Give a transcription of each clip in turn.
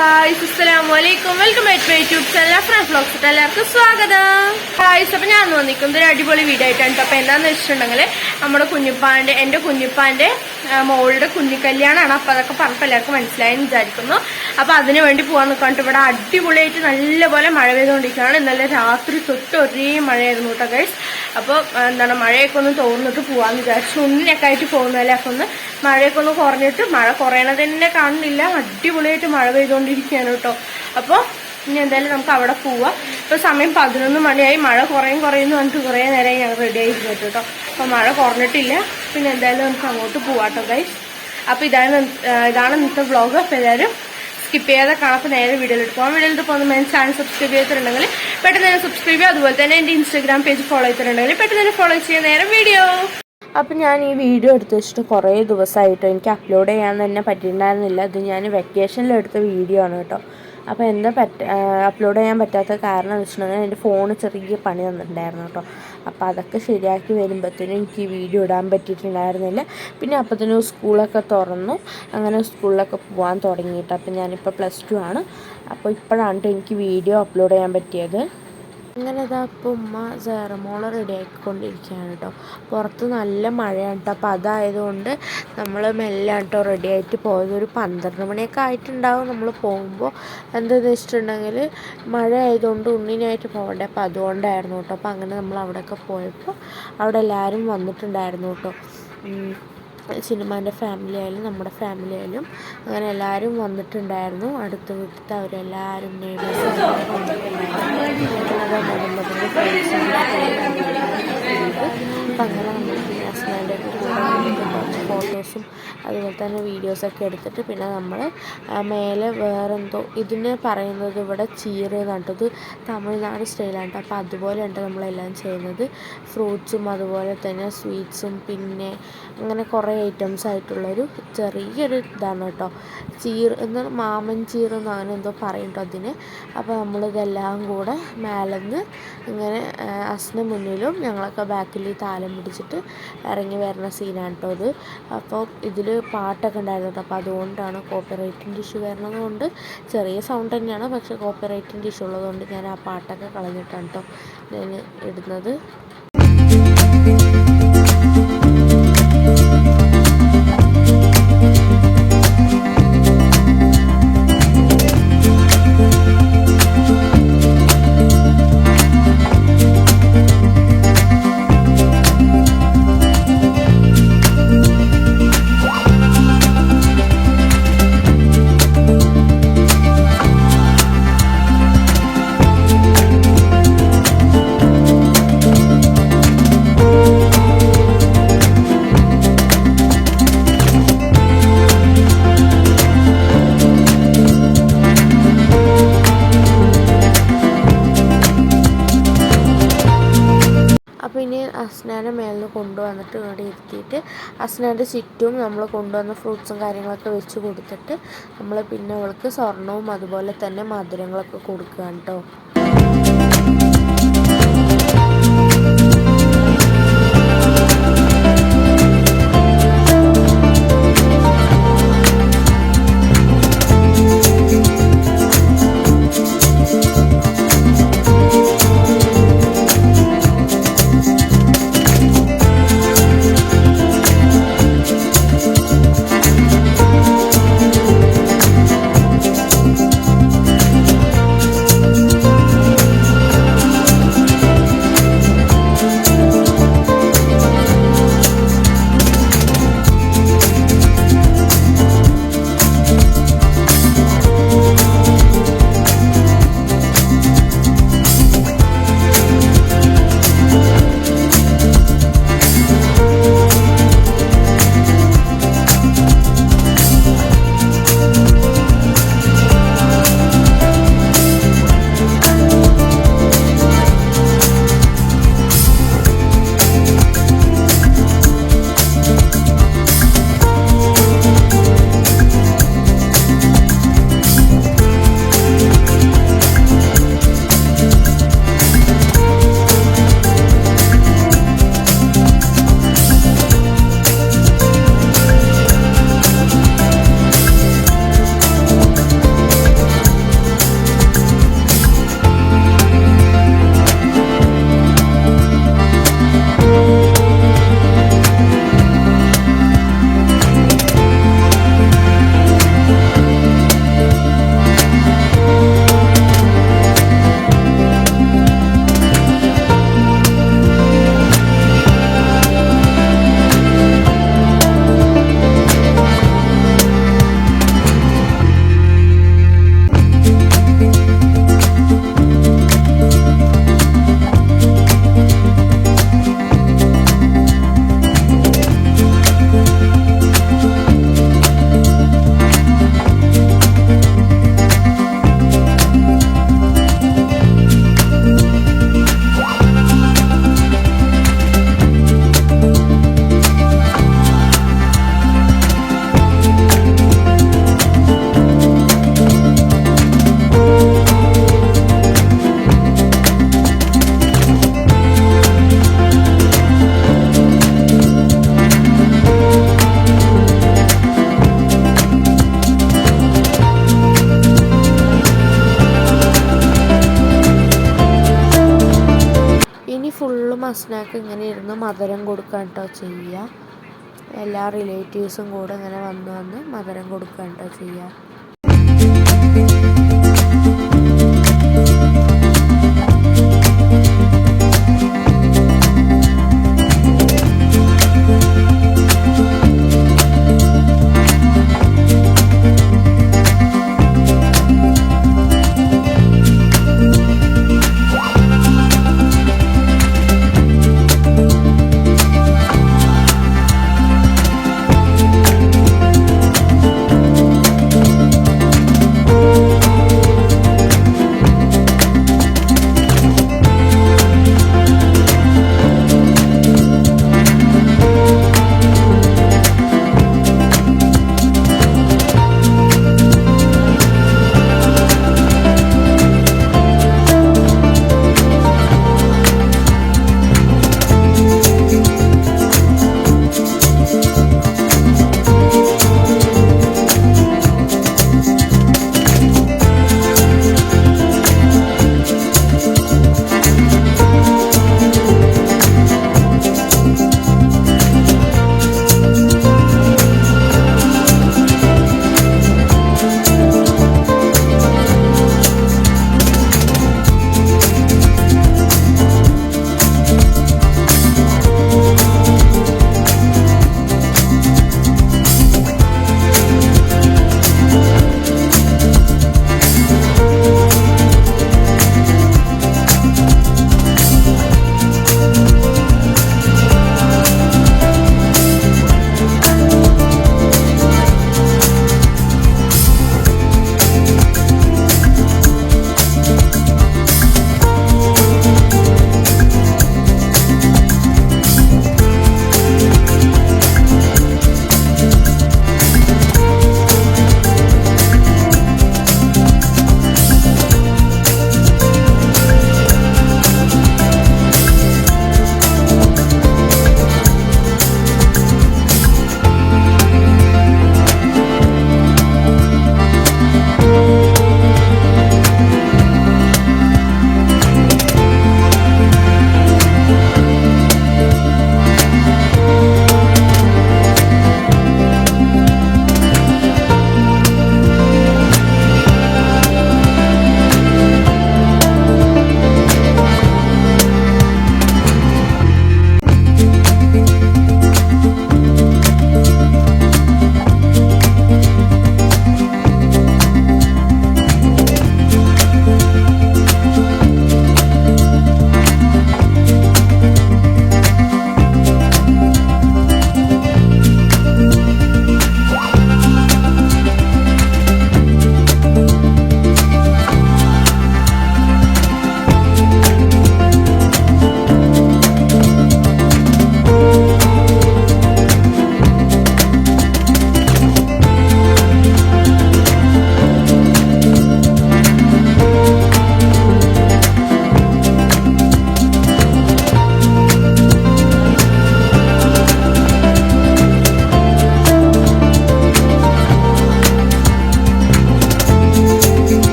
Guys, അസ്സലാമലൈക്കും. Welcome back to YouTube channel Afran vlogs. എല്ലാവർക്കും സ്വാഗതം ഗായ്സ്. അപ്പം ഞാൻ വന്നിരിക്കുന്നത് ഒരു അടിപൊളി വീഡിയോ ആയിട്ടാണ്. അപ്പം എന്താണെന്ന് വെച്ചിട്ടുണ്ടെങ്കിൽ നമ്മുടെ എൻ്റെ കുഞ്ഞിപ്പാൻ്റെ മോളുടെ കുഞ്ഞിക്കല്യാണമാണ്. അപ്പം അതൊക്കെ പറഞ്ഞപ്പോൾ എല്ലാവർക്കും മനസ്സിലായെന്ന് വിചാരിക്കുന്നു. അപ്പം അതിന് വേണ്ടി പോകാൻ നിൽക്കാണ്ട് ഇവിടെ അടിപൊളിയായിട്ട് നല്ലപോലെ മഴ പെയ്തുകൊണ്ടിരിക്കുകയാണ്. ഇന്നലെ രാത്രി തൊട്ട് ഒരേ മഴയായിരുന്നു കേട്ടോ ഗൈസ്. അപ്പോൾ എന്താണ് മഴയൊക്കെ ഒന്ന് തോന്നിട്ട് പോകാമെന്ന് വിചാരിച്ചു. ഉണ്ണിനൊക്കെ ആയിട്ട് പോകുന്നതല്ലേ. അപ്പം ഒന്ന് മഴയൊക്കെ ഒന്ന് കുറഞ്ഞിട്ട്, മഴ കുറയണത് തന്നെ കാണുന്നില്ല, അടിപൊളിയായിട്ട് മഴ പെയ്തുകൊണ്ടിരിക്കുകയാണ് കേട്ടോ. അപ്പോൾ ഇനി എന്തായാലും നമുക്ക് അവിടെ പോവാം. ഇപ്പോൾ സമയം 11 മണിയായി. മഴ കുറയുന്നു പറഞ്ഞിട്ട് കുറേ നേരമായി ഞങ്ങൾ റെഡി ആയിട്ട് കേട്ടോ. അപ്പോൾ മഴ കുറഞ്ഞിട്ടില്ല. പിന്നെ എന്തായാലും നമുക്ക് അങ്ങോട്ട് പോവാട്ടോ ഗൈസ്. അപ്പോൾ ഇതാണ് ഇന്നത്തെ വ്ളോഗ്. അപ്പോൾ എല്ലാവരും സ്കിപ്പ് ചെയ്യാതെ കാണാം. അപ്പോൾ നേരെ വീഡിയോയിലിട്ട് പോകാം. വീഡിയോയിലിട്ട് പോകുന്ന മെയിൻ ചാനൽ സബ്സ്ക്രൈബ് ചെയ്തിട്ടുണ്ടെങ്കിൽ പെട്ടെന്ന് തന്നെ സബ്സ്ക്രൈബ് ചെയ്യുക. അതുപോലെ തന്നെ എൻ്റെ ഇൻസ്റ്റാഗ്രാം പേജ് ഫോളോ ചെയ്തിട്ടുണ്ടെങ്കിൽ പെട്ടെന്ന് തന്നെ ഫോളോ ചെയ്യുക. നേരെ വീഡിയോ. അപ്പം ഞാൻ ഈ വീഡിയോ എടുത്ത് വെച്ചിട്ട് കുറേ ദിവസമായിട്ടോ എനിക്ക് അപ്ലോഡ് ചെയ്യാൻ തന്നെ പറ്റിയിട്ടുണ്ടായിരുന്നില്ല. ഇത് ഞാൻ വെക്കേഷനിലെടുത്ത വീഡിയോ ആണ് കേട്ടോ. അപ്പോൾ എന്താ അപ്ലോഡ് ചെയ്യാൻ പറ്റാത്ത കാരണം എന്ന് വെച്ചിട്ടുണ്ടെങ്കിൽ എൻ്റെ ഫോണ് ചെറിയ പണി തന്നിട്ടുണ്ടായിരുന്നു കേട്ടോ. അപ്പോൾ അതൊക്കെ ശരിയാക്കി വരുമ്പോഴത്തേനും എനിക്ക് ഈ വീഡിയോ ഇടാൻ പറ്റിയിട്ടുണ്ടായിരുന്നില്ല. പിന്നെ അപ്പോഴത്തേനും സ്കൂളൊക്കെ തുറന്നു. അങ്ങനെ സ്കൂളിലൊക്കെ പോകാൻ തുടങ്ങിയിട്ട്. അപ്പം ഞാനിപ്പോൾ +2 ആണ്. അപ്പോൾ ഇപ്പോഴാണ് എനിക്ക് വീഡിയോ അപ്ലോഡ് ചെയ്യാൻ പറ്റിയത്. അങ്ങനെ ഇതാ ഇപ്പോൾ ഉമ്മ സേറമോളെ റെഡി ആക്കിക്കൊണ്ടിരിക്കുകയാണ് കേട്ടോ. പുറത്ത് നല്ല മഴയാണ് കേട്ടോ. അപ്പോൾ അതായതുകൊണ്ട് നമ്മൾ മെല്ലെ കേട്ടോ റെഡി ആയിട്ട് പോയത്. ഒരു 12 മണിയൊക്കെ ആയിട്ടുണ്ടാവും നമ്മൾ പോകുമ്പോൾ. എന്താണെന്ന് വെച്ചിട്ടുണ്ടെങ്കിൽ മഴ ആയതുകൊണ്ട് ഉണ്ണിനായിട്ട് പോകണ്ടേ. അപ്പോൾ അതുകൊണ്ടായിരുന്നു കേട്ടോ. അപ്പോൾ അങ്ങനെ നമ്മൾ അവിടെയൊക്കെ പോയപ്പോൾ അവിടെ എല്ലാവരും വന്നിട്ടുണ്ടായിരുന്നു കേട്ടോ. സിനിമാൻ്റെ ഫാമിലി ആയാലും നമ്മുടെ ഫാമിലി ആയാലും അങ്ങനെ എല്ലാവരും വന്നിട്ടുണ്ടായിരുന്നു. അടുത്ത വീട്ടിലത്തെ അവരെല്ലാവരും നെയ്ബേഴ്സ് വന്നിട്ടുണ്ടായിരുന്നു. അപ്പം അങ്ങനെ നമ്മൾ പിന്നെ ഹസ്ബൻഡിൻ്റെ കുറച്ച് ഫോട്ടോസും അതുപോലെ തന്നെ വീഡിയോസൊക്കെ എടുത്തിട്ട് പിന്നെ നമ്മൾ മേലെ വേറെന്തോ ഇതിന് പറയുന്നത് ഇവിടെ ചീറ് നട്ടത് തമിഴ്നാട് സ്റ്റൈലാണ്. അപ്പോൾ അതുപോലെ ഉണ്ട് നമ്മളെല്ലാം ചെയ്യുന്നത്. ഫ്രൂട്ട്സും അതുപോലെ തന്നെ സ്വീറ്റ്സും പിന്നെ അങ്ങനെ കുറേ ഐറ്റംസ് ആയിട്ടുള്ളൊരു ചെറിയൊരു ഇതാണ് കേട്ടോ. എന്താണ് മാമൻ ചീറ് എന്ന് അങ്ങനെ എന്തോ പറയും കേട്ടോ അതിന്. അപ്പോൾ നമ്മളിതെല്ലാം കൂടെ മേലെന്ന് ഇങ്ങനെ അസിന് മുന്നിലും ഞങ്ങളൊക്കെ ബാക്കിൽ താലം പിടിച്ചിട്ട് ഇറങ്ങി വരുന്ന സീനാണ് കേട്ടോ ഇത്. അപ്പോൾ ഇതിൽ പാട്ടൊക്കെ ഉണ്ടായിരുന്നു കേട്ടോ. അപ്പോൾ അതുകൊണ്ടാണ് കോപ്പിറൈറ്റിൻ്റെ ഇഷ്യൂ വരുന്നത് കൊണ്ട് ചെറിയ സൗണ്ട് തന്നെയാണ്. പക്ഷേ കോപ്പിറൈറ്റിൻ്റെ ഇഷ്യൂ ഉള്ളതുകൊണ്ട് ഞാൻ ആ പാട്ടൊക്കെ കളഞ്ഞിട്ടാണ് കേട്ടോ ഞാൻ ഇടുന്നത്. അപ്പോൾ ഇനി അസ്നാനെ മേലിൽ കൊണ്ടുവന്നിട്ട് ഇവിടെ ഇരുത്തിയിട്ട് അസ്നാൻ്റെ ചുറ്റും നമ്മൾ കൊണ്ടുവന്ന ഫ്രൂട്ട്സും കാര്യങ്ങളൊക്കെ വെച്ച് കൊടുത്തിട്ട് നമ്മൾ പിന്നെ അവൾക്ക് സ്വർണവും അതുപോലെ തന്നെ മധുരങ്ങളൊക്കെ കൊടുക്കുകയാണ് കേട്ടോ. അസ്നാക്ക് ഇങ്ങനെ ഇരുന്ന് മധുരം കൊടുക്കാൻ കേട്ടോ ചെയ്യുക. എല്ലാ റിലേറ്റീവ്സും കൂടെ ഇങ്ങനെ വന്ന് മധുരം കൊടുക്കാൻ കേട്ടോ ചെയ്യുക.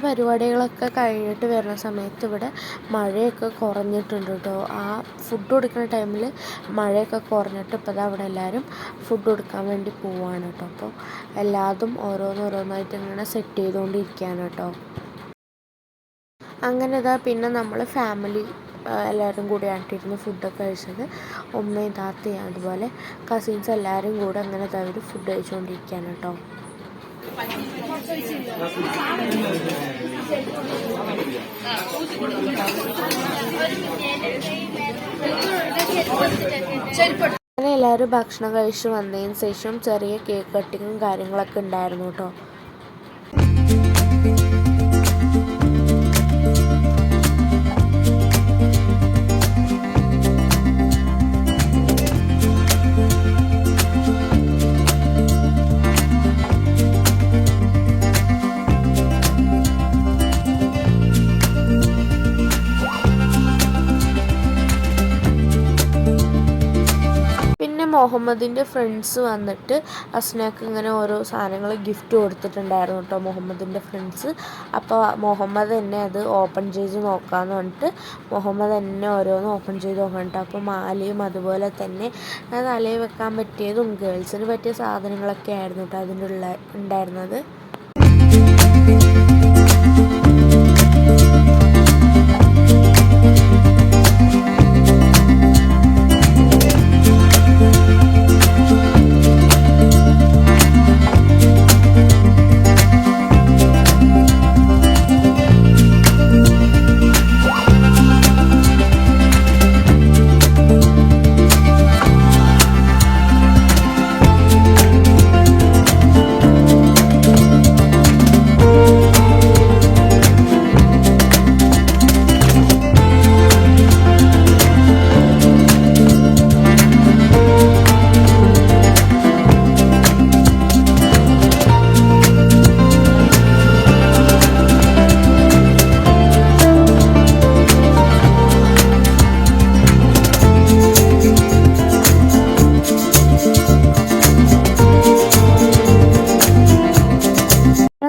പരിപാടികളൊക്കെ കഴിഞ്ഞിട്ട് വരുന്ന സമയത്ത് ഇവിടെ മഴയൊക്കെ കുറഞ്ഞിട്ടുണ്ട് കേട്ടോ. ആ ഫുഡ് കൊടുക്കുന്ന ടൈമിൽ മഴയൊക്കെ കുറഞ്ഞിട്ട് ഇപ്പോൾ അവിടെ എല്ലാവരും ഫുഡ് കൊടുക്കാൻ വേണ്ടി പോവാണ് കേട്ടോ. അപ്പോൾ എല്ലാതും ഓരോന്നോരോന്നായിട്ട് ഇങ്ങനെ സെറ്റ് ചെയ്തുകൊണ്ടിരിക്കുകയാണ് കേട്ടോ. അങ്ങനെ പിന്നെ നമ്മൾ ഫാമിലി എല്ലാവരും കൂടി ആയിട്ടിരുന്ന് ഫുഡൊക്കെ കഴിച്ചത്. ഉമ്മയും താത്തയും അതുപോലെ കസിൻസ് എല്ലാവരും കൂടെ അങ്ങനെ അവർ ഫുഡ് കഴിച്ചുകൊണ്ടിരിക്കുകയാണ് കേട്ടോ. അങ്ങനെ എല്ലാവരും ഭക്ഷണം കഴിച്ച് വന്നതിന് ശേഷം ചെറിയ കേക്ക് കട്ടിങ്ങും കാര്യങ്ങളൊക്കെ ഉണ്ടായിരുന്നു കേട്ടോ. മുഹമ്മദിൻ്റെ ഫ്രണ്ട്സ് വന്നിട്ട് അസ്നക്ക് ഇങ്ങനെ ഓരോ സാധനങ്ങൾ ഗിഫ്റ്റ് കൊടുത്തിട്ടുണ്ടായിരുന്നു കേട്ടോ, മുഹമ്മദിൻ്റെ ഫ്രണ്ട്സ്. അപ്പോൾ മുഹമ്മദ് തന്നെ അത് ഓപ്പൺ ചെയ്ത് നോക്കാമെന്ന് പറഞ്ഞിട്ട് മുഹമ്മദ് തന്നെ ഓരോന്ന് ഓപ്പൺ ചെയ്ത് നോക്കണ്ട. അപ്പോൾ മാലയും അതുപോലെ തന്നെ തലയിൽ വെക്കാൻ പറ്റിയതും ഗേൾസിന് പറ്റിയ സാധനങ്ങളൊക്കെ ആയിരുന്നു കേട്ടോ അതിൻ്റെ ഉണ്ടായിരുന്നത്.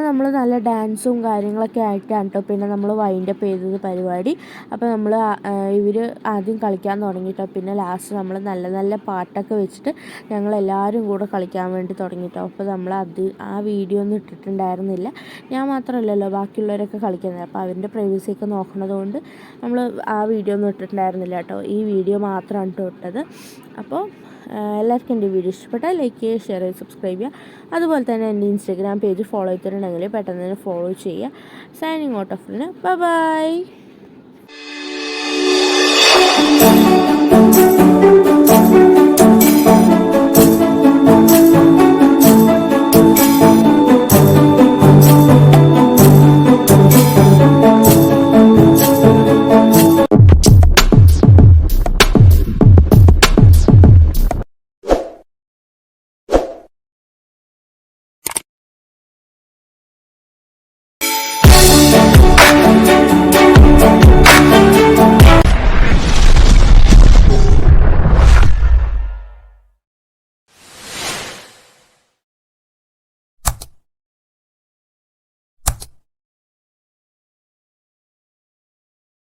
നമ്മൾ നല്ല ഡാൻസും കാര്യങ്ങളൊക്കെ ആയിട്ടാണ് കേട്ടോ പിന്നെ നമ്മൾ വൈൻഡപ്പ് ചെയ്തത് പരിപാടി. അപ്പോൾ നമ്മൾ ഇവർ ആദ്യം കളിക്കാൻ തുടങ്ങിയിട്ടോ, പിന്നെ ലാസ്റ്റ് നമ്മൾ നല്ല നല്ല പാട്ടൊക്കെ വെച്ചിട്ട് ഞങ്ങളെല്ലാവരും കൂടെ കളിക്കാൻ വേണ്ടി തുടങ്ങിയിട്ടോ. അപ്പോൾ നമ്മൾ ആ വീഡിയോ ഒന്നും ഇട്ടിട്ടുണ്ടായിരുന്നില്ല, ഞാൻ മാത്രമല്ലല്ലോ ബാക്കിയുള്ളവരൊക്കെ കളിക്കുന്നത്. അപ്പോൾ അവരുടെ പ്രൈവസിയൊക്കെ നോക്കണത് കൊണ്ട് നമ്മൾ ആ വീഡിയോ ഒന്നും ഇട്ടിട്ടുണ്ടായിരുന്നില്ല കേട്ടോ, ഈ വീഡിയോ മാത്രമാണ് കേട്ടോ ഇട്ടത്. അപ്പോൾ എല്ലാവർക്കും എൻ്റെ വീഡിയോ ഇഷ്ടപ്പെട്ടാൽ ലൈക്ക് ചെയ്യുക, ഷെയർ ചെയ്യുക, സബ്സ്ക്രൈബ് ചെയ്യുക. അതുപോലെ തന്നെ എൻ്റെ ഇൻസ്റ്റാഗ്രാം പേജ് ഫോളോ ചെയ്തിട്ടുണ്ടെങ്കിൽ പെട്ടെന്ന് തന്നെ ഫോളോ ചെയ്യുക. Signing out off by.